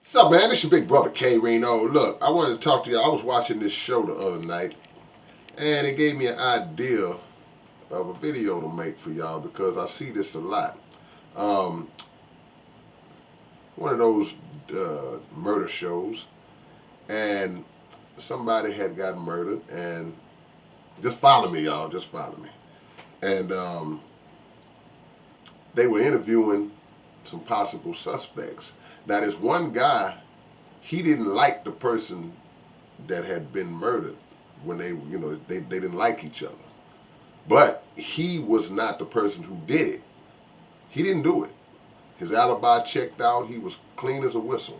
What's up, man? This your big brother K-Rino. Look, I wanted to talk to you. I was watching this show the other night, and it gave me an idea of a video to make for y'all because I see this a lot. Um, One of those murder shows, and somebody had gotten murdered, and just follow me, y'all. Just follow me. And they were interviewing some possible suspects. Now, this one guy, he didn't like the person that had been murdered when they didn't like each other. But he was not the person who did it. He didn't do it. His alibi checked out. He was clean as a whistle.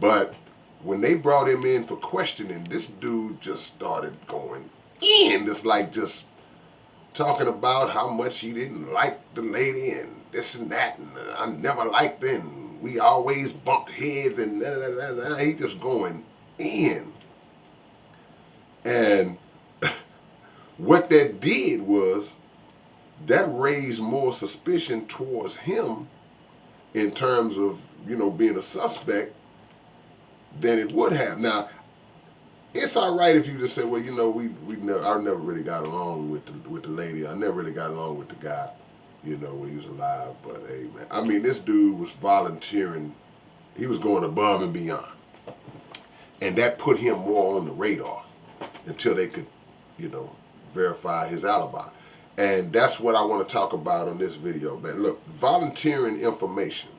But when they brought him in for questioning, this dude just started going in, just talking about how much he didn't like the lady and this and that, and I never liked her, and we always bumped heads, and he just going in. And what that did was that raised more suspicion towards him in terms of being a suspect than it would have. Now, it's all right if you just say, well, I never really got along with the lady. I never really got along with the guy, when he was alive. But hey, man, I mean, this dude was volunteering. He was going above and beyond, and that put him more on the radar until they could, you know, verify his alibi. And that's what I want to talk about on this video, man. Look, volunteering information,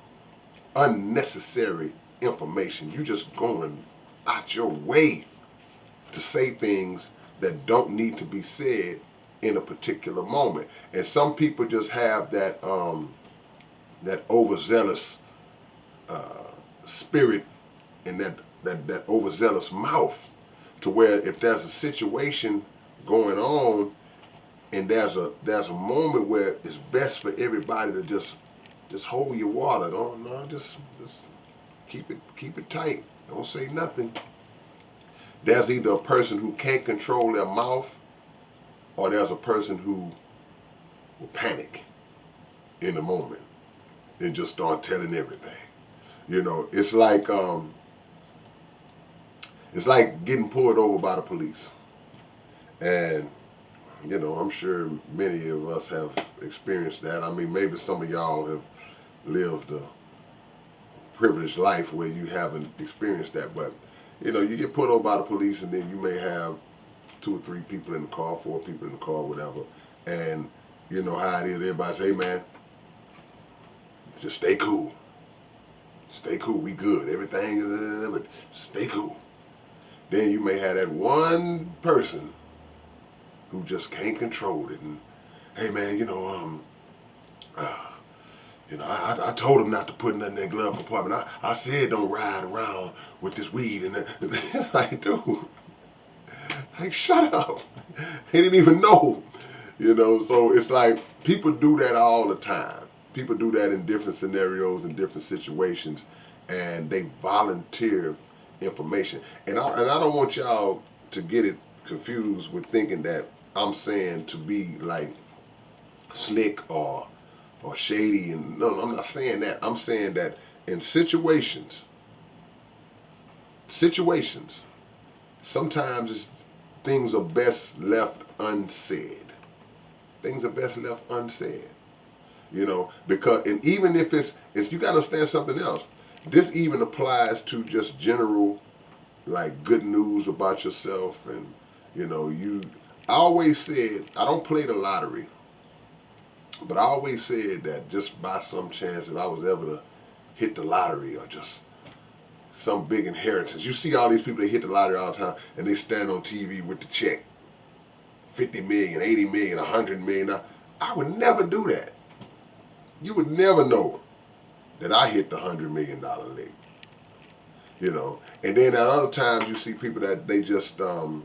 unnecessary information. You just going out your way to say things that don't need to be said in a particular moment. And some people just have that overzealous spirit and that overzealous mouth, to where if there's a situation going on and there's a moment where it's best for everybody to just hold your water. Don't no, just keep it tight. Don't say nothing. There's either a person who can't control their mouth, or there's a person who will panic in the moment and just start telling everything. It's like getting pulled over by the police. And I'm sure many of us have experienced that. I mean, maybe some of y'all have lived a privileged life where you haven't experienced that, but you get pulled over by the police, and then you may have 2 or 3 people in the car, 4 people in the car, whatever, and you know how it is. Everybody say, hey man, just stay cool. Stay cool, we good. Everything is, stay cool. Then you may have that one person who just can't control it, and hey man, I told him not to put nothing in that glove compartment. I said don't ride around with this weed, and like, dude, like, shut up. He didn't even know, So it's like people do that all the time. People do that in different scenarios and different situations, and they volunteer information. And I don't want y'all to get it confused with thinking that I'm saying to be like slick or shady. And no, I'm not saying that. I'm saying that in situations, sometimes things are best left unsaid. Things are best left unsaid. Because, and even if it's you got to understand something else. This even applies to just general, like, good news about yourself. And I always said, I don't play the lottery, but I always said that just by some chance that I was ever to hit the lottery, or just some big inheritance. You see all these people that hit the lottery all the time, and they stand on TV with the check, 50 million, 80 million, 100 million. I would never do that. You would never know that I hit the $100 million lick. And then at other times you see people that they just, something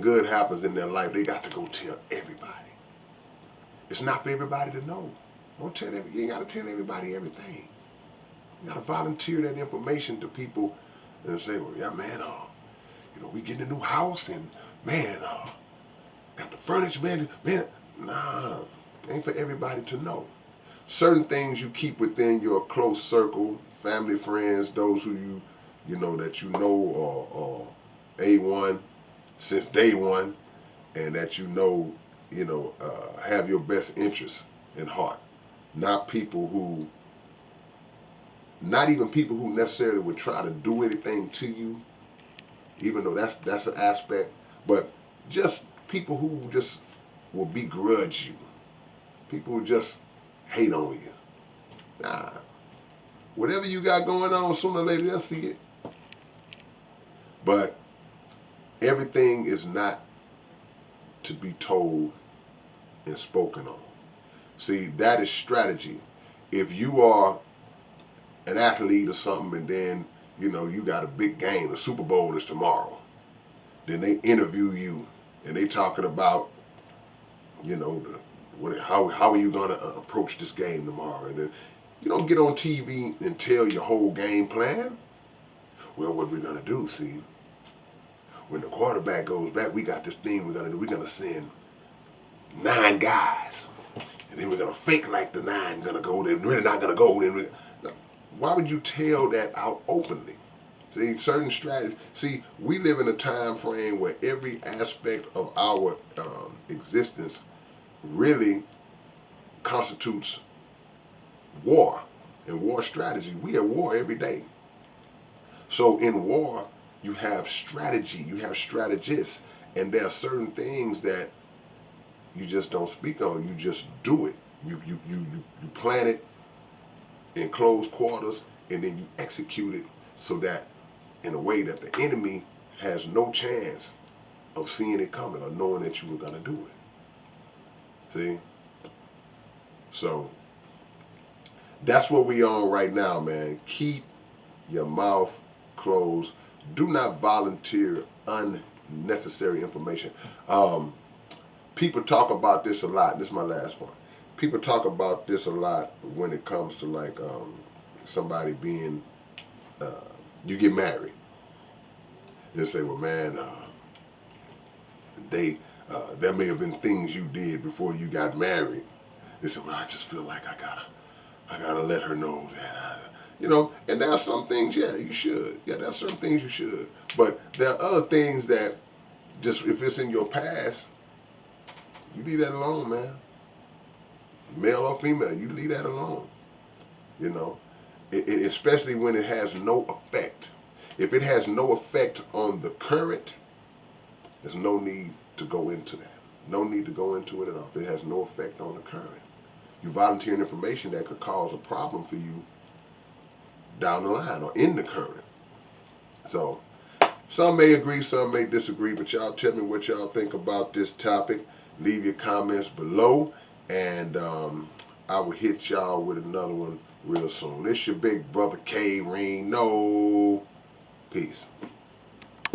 good happens in their life, they got to go tell everybody. It's not for everybody to know. Don't tell you ain't got to tell everybody everything. You got to volunteer that information to people and say, well, yeah, man, we getting a new house, and man, got the furniture, man. Nah, ain't for everybody to know. Certain things you keep within your close circle, family, friends, those who you know that you know are A1 since day one, and that have your best interests in heart. Not people who, not even people who necessarily would try to do anything to you, even though that's an aspect, but just people who just will begrudge you. People who just hate on you. Nah, whatever you got going on, sooner or later they'll see it. But everything is not to be told and spoken on. See, that is strategy. If you are an athlete or something, and then you got a big game, the Super Bowl is tomorrow, then they interview you and they talking about how are you gonna approach this game tomorrow, and then you don't get on TV and tell your whole game plan. Well, what we're gonna do, see, when the quarterback goes back, we got this thing we're gonna do. We're gonna send 9 guys, and then we're gonna fake like the 9 gonna go. They're really not gonna go. Why would you tell that out openly? See, certain strategies. See, we live in a time frame where every aspect of our existence really constitutes war and war strategy. We are at war every day. So in war, you have strategy, you have strategists, and there are certain things that you just don't speak on. You just do it. You plan it in close quarters, and then you execute it so that in a way that the enemy has no chance of seeing it coming or knowing that you were gonna do it. See? So that's what we on right now, man. Keep your mouth closed. Do not volunteer unnecessary information. People talk about this a lot. This is my last one. People talk about this a lot when it comes to like somebody being, you get married. They say, well, man, there may have been things you did before you got married. They say, well, I just feel like I gotta let her know that, and there are some things, yeah, you should. Yeah, there are certain things you should. But there are other things that just, if it's in your past, you leave that alone, man. Male or female, you leave that alone. Especially when it has no effect. If it has no effect on the current, there's no need to go into that. No need to go into it at all. If it has no effect on the current. You volunteer information that could cause a problem for you down the line or in the current. So, some may agree, some may disagree, but y'all tell me what y'all think about this topic. Leave your comments below, and I will hit y'all with another one real soon. It's your big brother K-Rino. Peace.